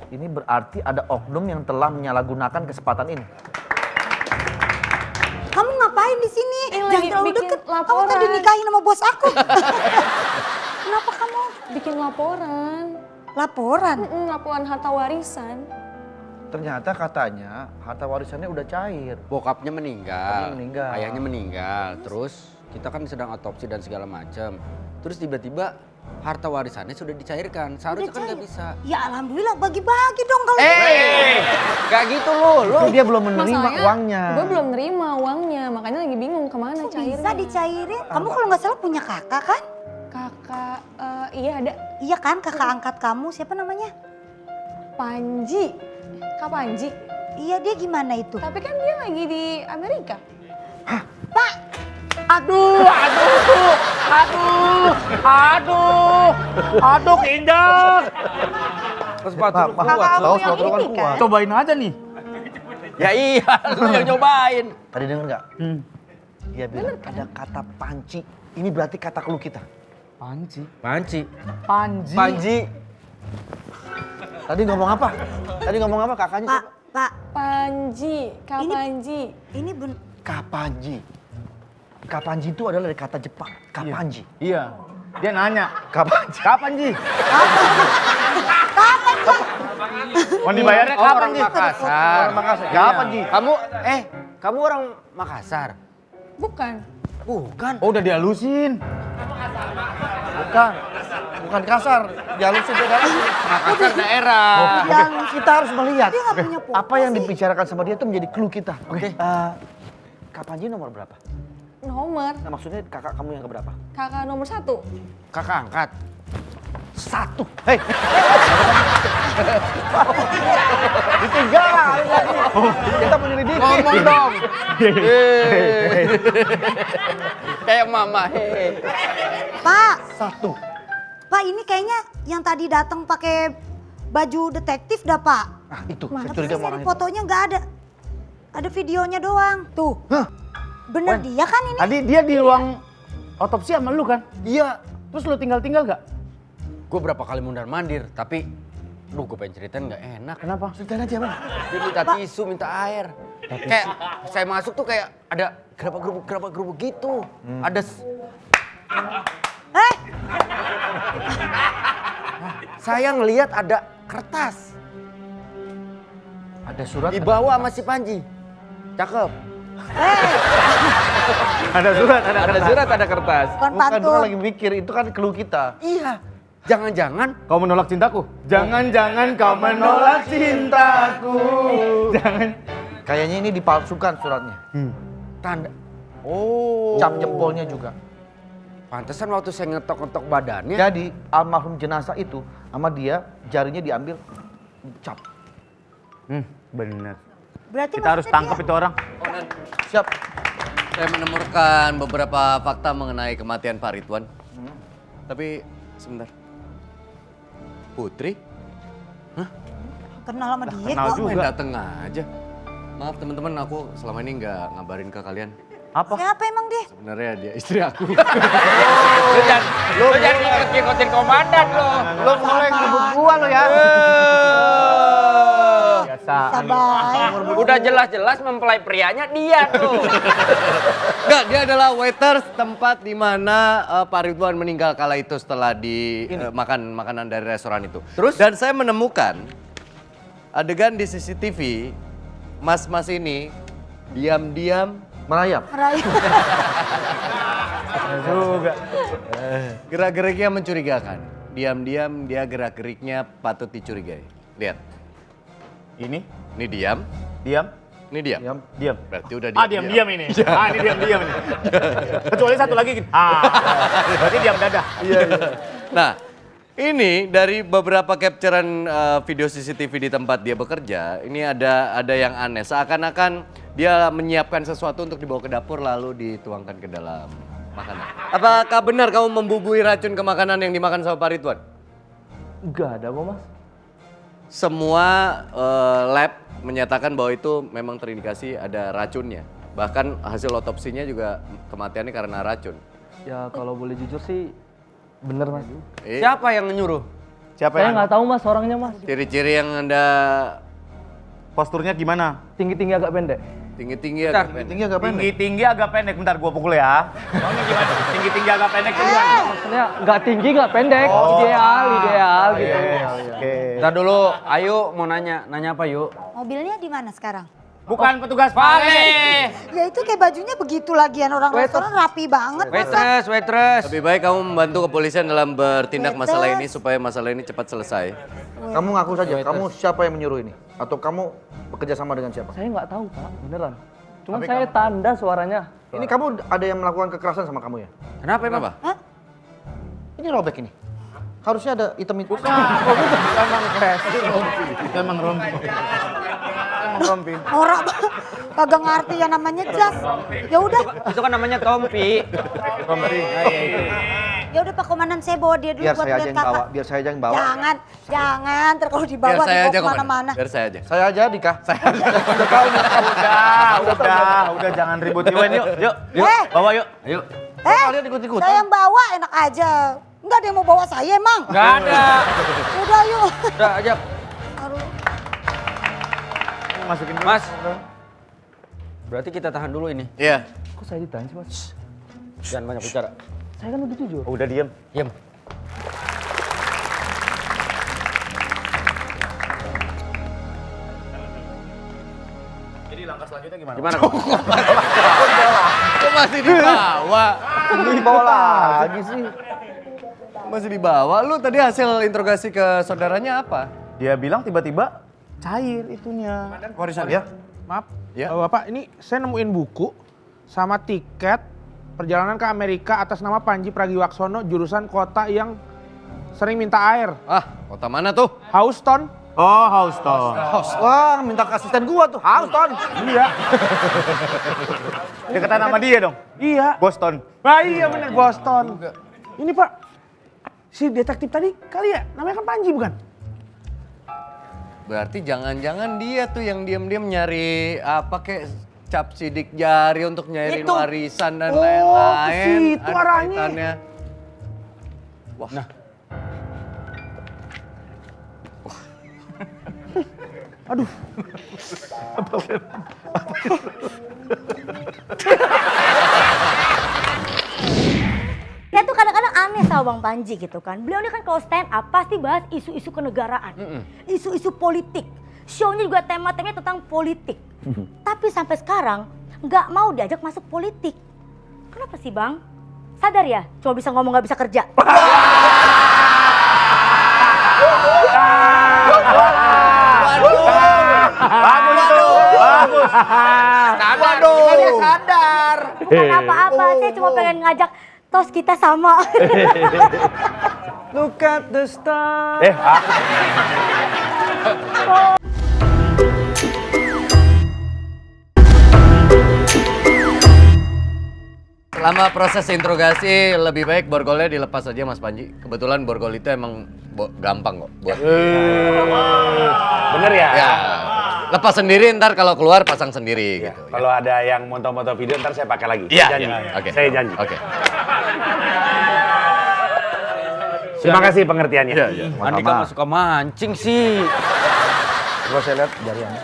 Ini berarti ada oknum yang telah menyalahgunakan kesempatan ini. Kamu ngapain di sini? Ini Jangan lagi terlalu bikin deket. Kamu laporan. tadi nikahin sama bos aku. Kenapa kamu Bikin laporan. laporan? Laporan harta warisan. Ternyata katanya harta warisannya udah cair. Bokapnya meninggal, Bokapnya meninggal. ayahnya meninggal, terus kita kan sedang otopsi dan segala macam. Terus tiba-tiba harta warisannya sudah dicairkan, seharusnya kan nggak bisa. Ya alhamdulillah bagi-bagi dong kalau Gak gitu loh, Tapi dia belum menerima Masalahnya, uangnya. gue belum nerima uangnya, makanya lagi bingung kemana Kok cairnya. bisa dicairin. Kamu kalau nggak salah punya kakak kan? Kakak, iya ada Iya kan kakak angkat kamu siapa namanya? Panji. Kak Panji. Iya dia gimana itu? Tapi kan dia lagi di Amerika. Aduh, keinjak. Terus sepatu lu Pak, kuat. tahu yang sepatu kan ini kuat. Cobain aja nih. Ya iya, lu yang nyobain. Tadi denger nggak? Dia bilang ada kata panci Ini berarti kata clue kita. Panji. Panci. Panji. Panji. Tadi ngomong apa? Tadi ngomong apa kakaknya? Pak, Pak, Panji, Kak Ini- Panji. ini Kapanji. Kapanji itu adalah dari kata Jepang. Kapanji. Iya. Dia nanya, Kapanji. kapan Ji? Mau dibayarnya Oh, kapan orang Ji? Makassar. Orang Makassar. Kapan Ji? Kamu orang Makassar? Bukan. Bukan. Oh udah dihalusin. Bukan. Bukan kasar. Dihalusin beda lagi. Makassar daerah. Yang kita harus melihat Dia nggak punya foto apa yang sih. dibicarakan sama dia itu menjadi clue kita. Oke. Kapanji nomor berapa? Nomor. Nah, maksudnya kakak kamu yang keberapa? Kakak nomor 1. Kakak angkat. 1. Hei. Ditinggal lagi. Kita menyelidiki. Ngomong dong. Kayak mama. Hehe. Pak, 1. Pak ini kayaknya yang tadi datang pakai baju detektif dah Pak. Nah, itu. Mana Saya curiga sih sama orang dari itu. fotonya nggak ada. Ada videonya doang. Tuh. Hah? Bener dia kan ini? Tadi dia di ruang otopsi sama lu kan? Iya. Terus lu tinggal-tinggal gak? Gue berapa kali mundar mandir, tapi gue pengen ceritain nggak enak. Kenapa? Ceritain aja, Bang. Dia minta tisu, minta air. Kayak saya masuk tuh kayak ada gerabak-gerubuk gitu. Ada saya ngelihat ada kertas Ada surat. dibawa sama si Panji. Cakep. Ada surat, ada Ada surat, ada kertas. Bukan Bukan, pantun. bukan lagi mikir. Itu kan clue kita. Iya. Jangan-jangan Kau menolak cintaku? Jangan-jangan kau menolak cintaku. Jangan. Kayaknya ini dipalsukan suratnya. tanda. Oh. Cap jempolnya juga. Pantesan waktu saya ngetok-ngetok badannya. Jadi almarhum jenazah itu sama dia jarinya diambil cap. Bener. Berarti Kita harus maksudnya tangkap dia- itu orang. Siap. Saya menemukan beberapa fakta mengenai kematian Pak Ridwan. Tapi sebentar. Putri? Kenal sama dia Kenal kok. juga. Main dateng aja. Maaf teman-teman, aku selama ini nggak ngabarin ke kalian. Apa? Siapa emang dia? Sebenarnya dia istri aku. Lu jangan ngikut-ngikutin komandan lo. Lo mulai ngebut gua lo ya. Biasa. Sabar. Udah jelas-jelas mempelai prianya dia tuh. Enggak, dia adalah waiters tempat di mana Pak Ridwan meninggal kala itu setelah makan makanan dari restoran itu. Terus? Dan saya menemukan adegan di CCTV, mas-mas ini diam-diam Merayap. Merayu. Juga. gerak-geriknya mencurigakan. Diam-diam dia gerak-geriknya patut dicurigai. Lihat, Ini, ini diam, diam, ini diam. Diam. diam. Berarti udah Diam-diam ini. Ini diam-diam ini. Kecuali satu lagi gitu. Berarti diam dadah. Nah, ini dari beberapa capturean video CCTV di tempat dia bekerja, ini ada yang aneh. Seakan-akan dia menyiapkan sesuatu untuk dibawa ke dapur lalu dituangkan ke dalam makanan. Apakah benar kamu membubuhi racun ke makanan yang dimakan sama Pak Ridwan? Enggak ada kok mas. Semua lab menyatakan bahwa itu memang terindikasi ada racunnya. Bahkan hasil otopsinya juga kematiannya karena racun. Ya kalau boleh jujur sih bener mas. Siapa yang nyuruh? Siapa Saya yang nggak tahu mas orangnya mas. Ciri-ciri yang Anda posturnya gimana? Tinggi-tinggi agak pendek. tinggi-tinggi agak pendek. Tinggi agak pendek. Tinggi-tinggi agak pendek. Bentar gua pukul ya. Maunya gimana? Tinggi-tinggi agak pendek tuh gimana? Maksudnya nggak tinggi nggak pendek. Ideal gitu. Oke. Ntar dulu, ayo mau nanya. Nanya apa yuk? Mobilnya di mana sekarang? Bukan petugas Vale. Ya itu kayak bajunya begitu lagian orang restoran rapi banget masa. Waitress. Lebih baik kamu membantu kepolisian dalam bertindak Betul. masalah ini supaya masalah ini cepat selesai. Kamu ngaku saja, kamu siapa yang menyuruh ini? Atau kamu bekerja sama dengan siapa? Saya nggak tahu pak, beneran. Cuma saya tanda suaranya. Ini kamu ada yang melakukan kekerasan sama kamu ya? Kenapa emang? Kenapa? Ini robek ini. Harusnya ada item itu. Emang rompi. Emang rompi. Norak banget. Kagak ngerti ya namanya jelas. Ya udah, Itu kan namanya Tompi. ya udah Pak Komandan saya bawa dia dulu Biar buat saya aja lihat yang bawa, kakak. biar saya aja yang bawa. Jangan, ntar kalau dibawa Biar saya dibawa aja kemana? kemana-mana. Biar saya aja. Saya aja Dika. Udah, jangan ribut. Yuk, yuk. Eh. Bawa yuk. Ayo. Kalian ikut-ikutan. Saya yang bawa enak aja. Enggak ada yang mau bawa saya emang. Nggak ada. Udah yuk. Udah aja. Aduh. Masukin dulu. Mas. Berarti kita tahan dulu ini. Iya. Kok saya ditahan sih, Mas? Jangan banyak bicara. Saya kan udah jujur. Oh, udah diem. Diam. Jadi langkah selanjutnya gimana? Gimana? Kok masih dibawa? Dibawa lagi sih. Masih dibawa. Lu tadi hasil interogasi ke saudaranya apa? Dia bilang tiba-tiba cair itunya. Warisan ya? Maaf, Ya. Bapak, ini saya nemuin buku sama tiket perjalanan ke Amerika atas nama Panji Pragiwaksono, jurusan kota yang sering minta air. Ah, kota mana tuh? Houston. Oh, Houston. Wah, minta ke asisten gua tuh. Houston. Iya. Deketan sama dia dong. Iya. Boston. Ah, iya bener, Boston. Ini Pak, si detektif tadi kali ya, namanya kan Panji bukan? Berarti jangan-jangan dia tuh yang diam-diam nyari apa kayak cap sidik jari untuk nyariin Itu. warisan dan Oh, lain-lain. ke situ arahnya. kaitannya. Wah. Aduh. Saya tuh kadang-kadang aneh sama Bang Panji gitu kan. Beliau ini kan kalau stand up pasti bahas isu-isu kenegaraan, isu-isu politik. Show-nya juga tema-temanya tentang politik. Tapi sampai sekarang nggak mau diajak masuk politik. Kenapa sih Bang? Sadar ya, cuma bisa ngomong nggak bisa kerja. Bagus tuh. Bagus. Waduh. Dia sadar. Bukan apa-apa, saya cuma pengen ngajak tos kita sama. Look at the star. Selama proses interogasi lebih baik borgolnya dilepas aja Mas Panji. Kebetulan borgol itu emang gampang kok buat. Bener ya? Ya. Lepas sendiri ntar kalau keluar pasang sendiri gitu. Kalau ada yang moto-moto video ntar saya pakai lagi. Iya. Saya janji. Oke. Saya janji. Oke. Terima kasih pengertiannya. Iya, iya. Andika mah suka mancing sih. Coba saya lihat jari Anda.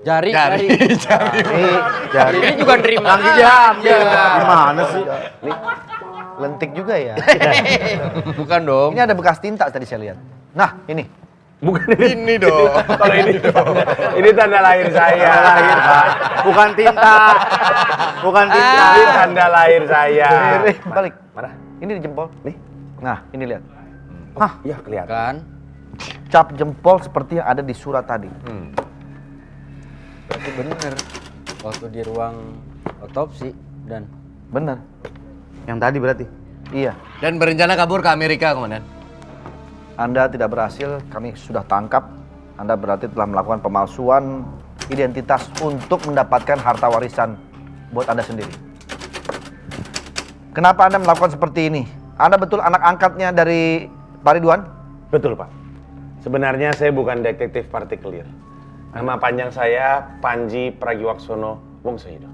Jari. Jari. Ini juga nerima. Lagi diambil. Gimana sih? Nih, lentik juga ya. Bukan dong. Ini ada bekas tinta tadi saya lihat. Nah, ini. Bukan Ini dong. Kalau ini tanda lahir saya. Lahir, Pak. Bukan tinta. Bukan tinta. Ini tanda lahir saya. Balik. Mana? Ini di jempol. Nih. Nah, ini lihat. Hah, iya kelihatan. Kan? Cap jempol seperti yang ada di surat tadi. Berarti bener. Waktu di ruang otopsi dan Benar. Yang tadi berarti. Iya. Dan berencana kabur ke Amerika, Komandan. Anda tidak berhasil, kami sudah tangkap. Anda berarti telah melakukan pemalsuan identitas untuk mendapatkan harta warisan buat Anda sendiri. Kenapa Anda melakukan seperti ini? Anda betul anak angkatnya dari Pak Ridwan? Betul, Pak. Sebenarnya saya bukan detektif partikelir. Nama panjang saya Panji Pragiwaksono Wongsohido.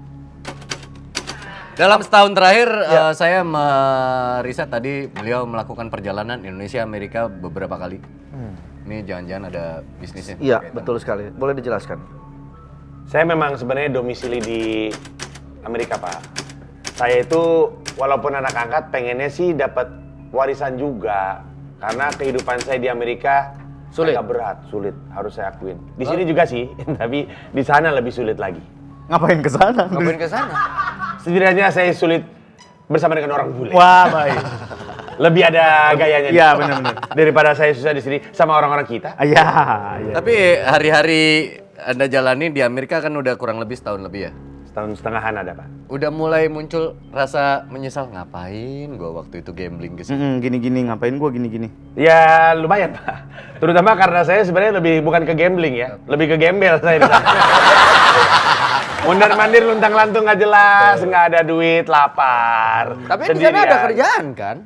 Dalam setahun terakhir saya meriset tadi beliau melakukan perjalanan Indonesia Amerika beberapa kali. Ini jangan-jangan ada bisnisnya. Iya, betul sekali. Boleh dijelaskan? Saya memang sebenarnya domisili di Amerika, Pak. Saya itu walaupun anak angkat pengennya sih dapat warisan juga. Karena kehidupan saya di Amerika Sulit. agak berat, sulit, harus saya akuin. Di sini juga sih, tapi di sana lebih sulit lagi. Ngapain ke sana? ngapain ke sana? Setidaknya saya sulit bersama dengan orang bule. Wah, baik. Lebih ada gayanya. Iya, benar-benar. Daripada saya susah di sini sama orang-orang kita. Iya, iya. Tapi hari-hari Anda jalani di Amerika kan udah kurang lebih setahun lebih ya? Setahun setengahan ada, Pak. Udah mulai muncul rasa menyesal, ngapain gua waktu itu gambling ke sini? Gini-gini, ngapain gua gini-gini? Ya lumayan, Pak. Terutama karena saya sebenarnya lebih bukan ke gambling ya, lebih ke gembel saya di sana. Mundar-mandir luntang-lantung nggak jelas, nggak ada duit, lapar. Tapi di sana ada kerjaan kan?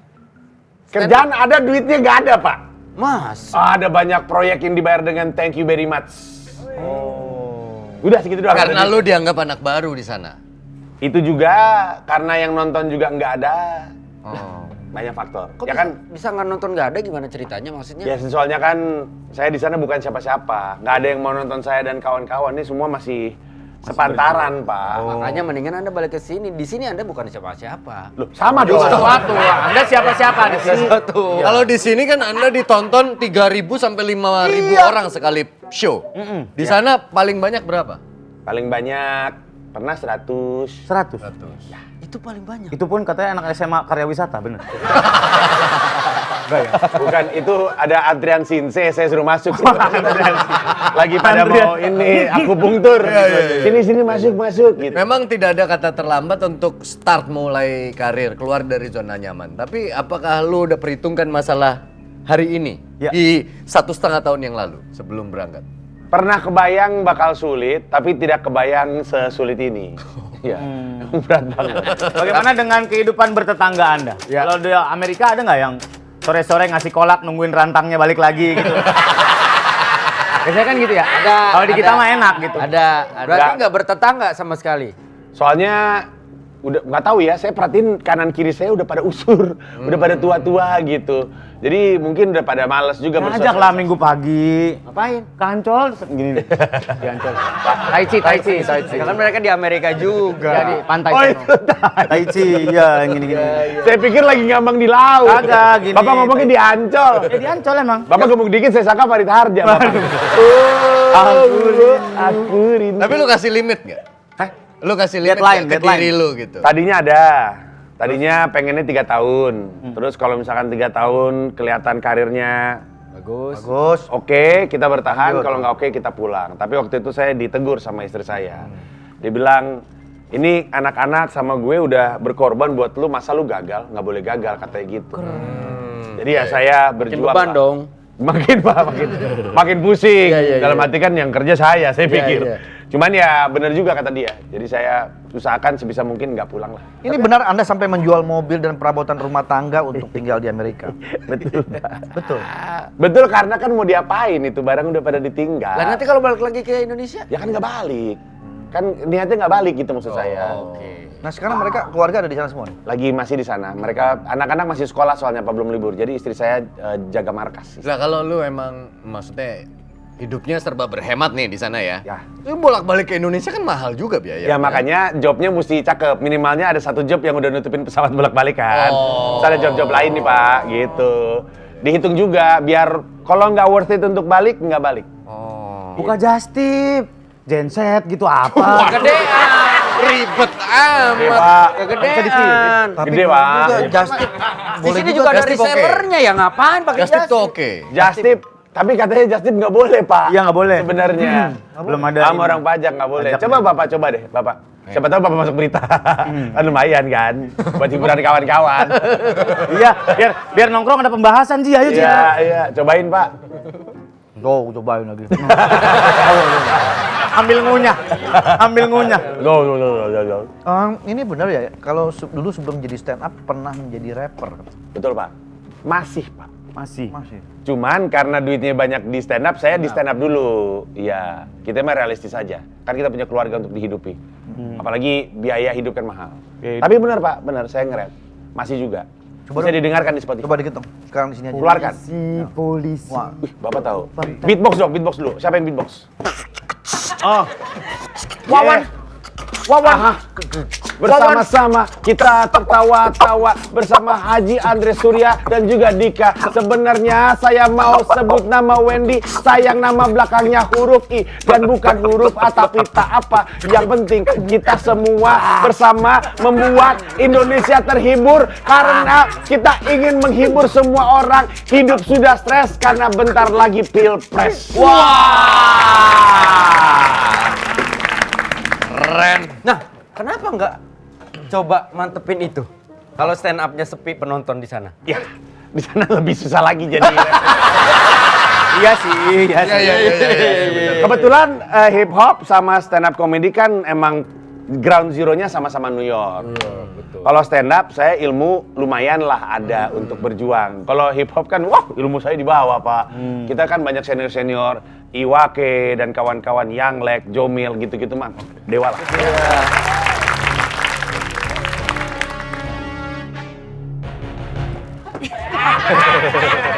Kerjaan ada, duitnya nggak ada, Pak. Mas. Ada banyak proyek yang dibayar dengan thank you very much. Udah segitu doang. Karena lu dianggap anak baru di sana. Itu juga karena yang nonton juga nggak ada. Banyak faktor. Kok ya kan? bisa nggak nonton nggak ada gimana ceritanya maksudnya? Ya soalnya kan saya di sana bukan siapa-siapa. Nggak ada yang mau nonton saya dan kawan-kawan. Ini semua masih sepantaran, Pak. Makanya mendingan Anda balik ke sini. Di sini Anda bukan siapa-siapa. Loh, sama dong. Sesuatu. Anda siapa-siapa di sini? Kalau di sini kan Anda ditonton 3.000 sampai 5.000 orang sekali show. Di sana paling banyak berapa? Paling banyak pernah 100. 100. Itu paling banyak. Itu pun katanya anak SMA Karya Wisata, bener. Enggak ya? Bukan, itu ada antrian sinse, saya suruh masuk. Lagi pada mau ini, aku pungtur. Sini masuk gitu. Memang tidak ada kata terlambat untuk start mulai karir, keluar dari zona nyaman. Tapi apakah lu udah perhitungkan masalah hari ini? Ya. Di 1,5 tahun yang lalu sebelum berangkat? Pernah kebayang bakal sulit, tapi tidak kebayang sesulit ini. Iya, berat banget. Bagaimana dengan kehidupan bertetangga Anda? Kalau di Amerika ada nggak yang sore-sore ngasih kolak nungguin rantangnya balik lagi gitu? Biasanya kan gitu ya? Ada. Kalau di kita mah enak gitu. Ada. Berarti nggak bertetangga sama sekali. Soalnya udah nggak tahu ya, saya perhatiin kanan kiri saya udah pada usur, udah pada tua-tua gitu. Jadi mungkin udah pada males juga Ajak lah minggu pagi. Ngapain? Kancol gini nih. Di Ancol. Tai Chi. Kan mereka di Amerika juga. Ya di pantai Oh sono. itu Tai Chi, ya yang gini-gini. saya pikir lagi ngambang di laut. Kagak, gini. Bapak ngomongnya di Ancol. Ya di Ancol emang. Bapak gemuk dikit saya sangka Farid Harja. Bapak. Akurin. Tapi lu kasih limit nggak? Hah? Lu kasih limit Deadline, nggak ke diri lu gitu? Tadinya ada. Tadinya pengennya 3 tahun. Terus kalau misalkan 3 tahun kelihatan karirnya Bagus. oke, kita bertahan. Lanjut. Kalau nggak oke, kita pulang. Tapi waktu itu saya ditegur sama istri saya. Dia bilang, ini anak-anak sama gue udah berkorban buat lu, masa lu gagal? Nggak boleh gagal, katanya gitu. Jadi ya saya berjuang. beban Pak. dong. Makin Pak, makin pusing. Dalam arti kan yang kerja saya pikir. Cuman ya benar juga kata dia. Jadi saya usahakan sebisa mungkin nggak pulang lah. Ini benar Anda sampai menjual mobil dan perabotan rumah tangga untuk tinggal di Amerika? Betul, Pak. Betul. Betul, karena kan mau diapain itu barang udah pada ditinggal. Lah nanti kalau balik lagi ke Indonesia? Ya kan nggak balik. Kan niatnya nggak balik gitu maksud saya. Nah sekarang mereka keluarga ada di sana semua nih? Lagi masih di sana. Mereka anak-anak masih sekolah soalnya Pak, belum libur. Jadi istri saya jaga markas. Lah kalau lu emang maksudnya hidupnya serba berhemat nih di sana ya. Ya. Lu bolak-balik ke Indonesia kan mahal juga biaya. Ya makanya jobnya mesti cakep. Minimalnya ada 1 job yang udah nutupin pesawat bolak-balik kan. Terus ada job-job lain nih Pak, gitu. Dihitung juga biar kalau nggak worth it untuk balik, nggak balik. Buka Justip, genset gitu apa? Kegedean. Ribet amat. Pak. Kegedean. Gede Pak. Justip. Di sini juga ada Justip oke. resellernya ya, ngapain pakai Justip Justip? tuh oke. Justip, tapi katanya Justip nggak boleh Pak. Iya nggak boleh. Sebenarnya. Belum ada. Sama orang pajak nggak boleh. Coba Bapak coba deh, Bapak. Siapa tahu Bapak masuk berita. Kan lumayan kan. Buat hiburan kawan-kawan. Iya, biar nongkrong ada pembahasan Ji, ayo Ji. Iya, cobain Pak. Tuh, cobain lagi. Ambil ngunyah. Loh. Ini benar ya, kalau dulu sebelum jadi stand up pernah menjadi rapper? Betul Pak. Masih Pak. Masih. Cuman karena duitnya banyak di stand up, saya di stand up dulu. Iya, kita mah realistis aja. Kan kita punya keluarga untuk dihidupi. Apalagi biaya hidup kan mahal. Tapi benar Pak, benar saya nge-rap. Masih juga. Bisa didengarkan di Spotify. Coba dikit dong, sekarang di sini aja. Keluarkan. Polisi. Wah, Wih, Bapak tahu. Beatbox dong, beatbox dulu. Siapa yang beatbox? Oh. Wawan. Wawan. Bersama-sama kita tertawa-tawa bersama Haji Andre Surya dan juga Dika. Sebenarnya saya mau sebut nama Wendy, sayang nama belakangnya huruf I dan bukan huruf A tapi tak apa. Yang penting kita semua bersama membuat Indonesia terhibur karena kita ingin menghibur semua orang. Hidup sudah stres karena bentar lagi Pilpres. Keren. Nah, kenapa nggak coba mantepin itu? Kalau stand up-nya sepi penonton di sana. Ya, di sana lebih susah lagi jadi. Iya sih. Iya. Kebetulan hip hop sama stand up comedy kan emang ground zero-nya sama-sama New York. Kalau stand up saya ilmu lumayan lah ada untuk berjuang. Kalau hip hop kan wah ilmu saya di bawah Pak. Kita kan banyak senior-senior Iwake dan kawan-kawan Young Lek, Jomil gitu-gitu mah dewa lah.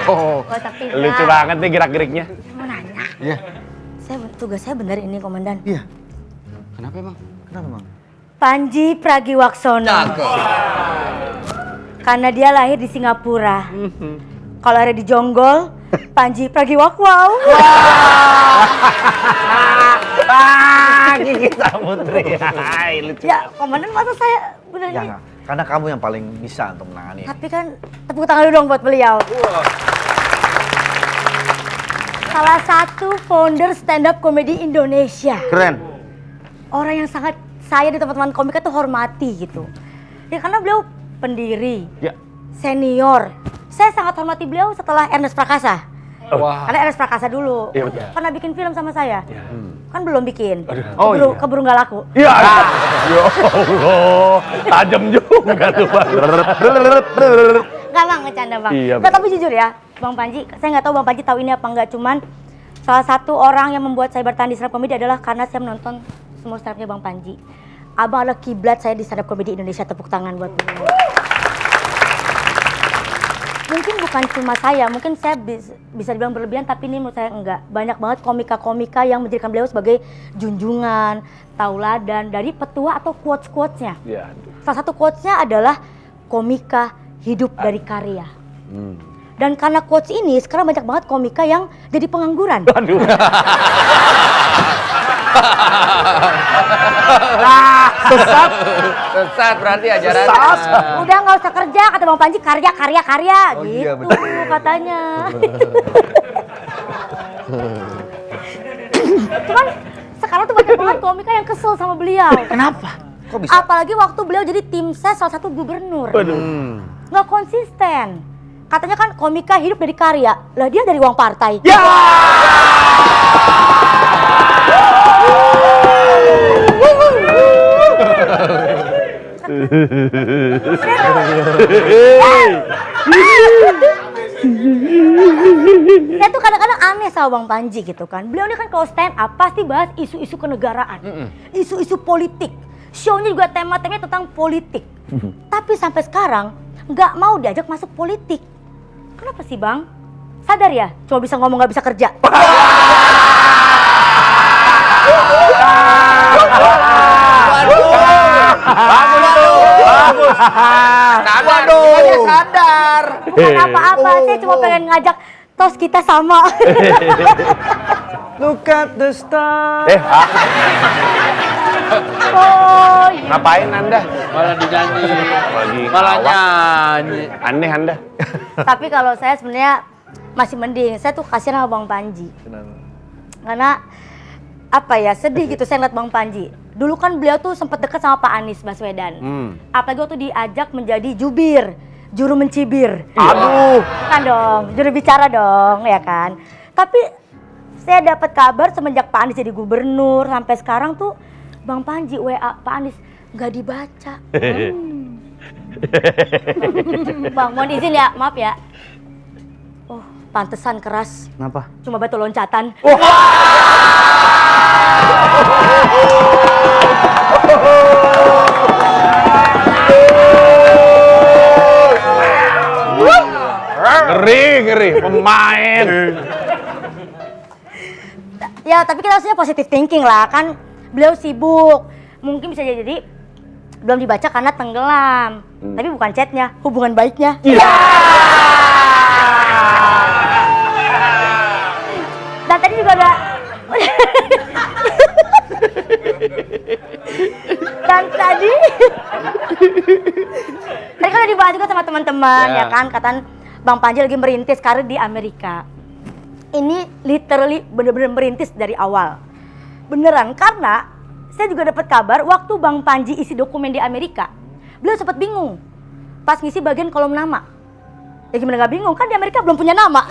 Gak usah pindah. Lucu banget nih gerak-geriknya. Mau nanya. Iya. Tugas saya bener ini, Komandan. Iya. Kenapa emang? Kenapa emang? Panji Pragiwaksono. Karena dia lahir di Singapura. Kalau ada di Jonggol, Panji Pragiwakwau. Gigi Samudri. Hai, lucu. Ya, Komandan masa saya bener Ya ini? nggak, karena kamu yang paling bisa untuk menangani. Tapi kan tepuk tangan dulu dong buat beliau. Salah satu founder stand up comedy Indonesia. Keren. Orang yang sangat saya di teman-teman komika tuh hormati gitu. Ya karena beliau pendiri, Ya. senior. Saya sangat hormati beliau setelah Ernest Prakasa. Wah. Karena Ernest Prakasa dulu Iya, betul. pernah bikin film sama saya. Kan belum bikin. Oh, keburu, iya. keburu nggak laku. Ya Allah, tajam juga tuh Bang. Nggak bang, ngecanda bang. Iya, Nggak, tapi jujur ya, Bang Panji, saya nggak tahu Bang Panji tahu ini apa nggak. Cuman salah satu orang yang membuat saya bertahan di stand up comedy adalah karena saya menonton semua stand upnya Bang Panji. Abang adalah kiblat saya di stand up comedy Indonesia. Tepuk tangan buat beliau. Mungkin bukan cuma saya, mungkin saya bisa dibilang berlebihan, tapi ini menurut saya enggak. Banyak banget komika-komika yang menjadikan beliau sebagai junjungan, tauladan dari petua atau quotes-quotesnya. Ya, Salah satu quotes-nya adalah komika hidup dari karya. Dan karena quotes ini sekarang banyak banget komika yang jadi pengangguran. aduh. Sesat berarti ajaran. Udah nggak usah kerja, kata Bang Panji, karya Oh, gitu iya, betul. katanya. Cuman sekarang tuh banyak banget komika yang kesel sama beliau. Kenapa? Kok bisa? Apalagi waktu beliau jadi tim ses salah satu gubernur. Nggak konsisten. Katanya kan komika hidup dari karya. Lah dia dari uang partai. Ya! Saya tuh kadang-kadang aneh sama Bang Panji gitu kan. Beliau ini kan kalau stand up pasti bahas isu-isu kenegaraan, isu-isu politik. Show-nya juga tema-temanya tentang politik. Tapi sampai sekarang nggak mau diajak masuk politik. Kenapa sih Bang? Sadar ya, cuma bisa ngomong nggak bisa kerja. Waduh. Sadar. Bukan apa-apa, saya cuma pengen ngajak tos kita sama. Look at the star. Oh, iya. Ngapain Anda? Malah dinyanyi. Lagi Malah ngawak. nyanyi. Aneh Anda. Tapi kalau saya sebenarnya masih mending. Saya tuh kasihan sama Bang Panji. Karena apa ya, sedih gitu saya ngeliat Bang Panji. Dulu kan beliau tuh sempat dekat sama Pak Anies Baswedan. Apalagi waktu diajak menjadi jubir, juru mencibir. Aduh. Kan dong, juru bicara dong, ya kan. Tapi saya dapat kabar semenjak Pak Anies jadi gubernur sampai sekarang tuh Bang Panji WA Pak Anies nggak dibaca. Bang, mohon izin ya, maaf ya. Oh, pantesan keras. Kenapa? Cuma batu loncatan. Ngeri, pemain. Ya, tapi kita harusnya positive thinking lah, kan beliau sibuk. Mungkin bisa jadi belum dibaca karena tenggelam. Tapi bukan chatnya, hubungan baiknya. Dan tadi juga ada dan tadi kan udah dibahas juga sama teman-teman ya kan, kataan Bang Panji lagi merintis karir di Amerika. Ini literally bener-bener merintis dari awal. Beneran, karena saya juga dapat kabar waktu Bang Panji isi dokumen di Amerika, beliau sempat bingung pas ngisi bagian kolom nama. Ya gimana nggak bingung, kan di Amerika belum punya nama.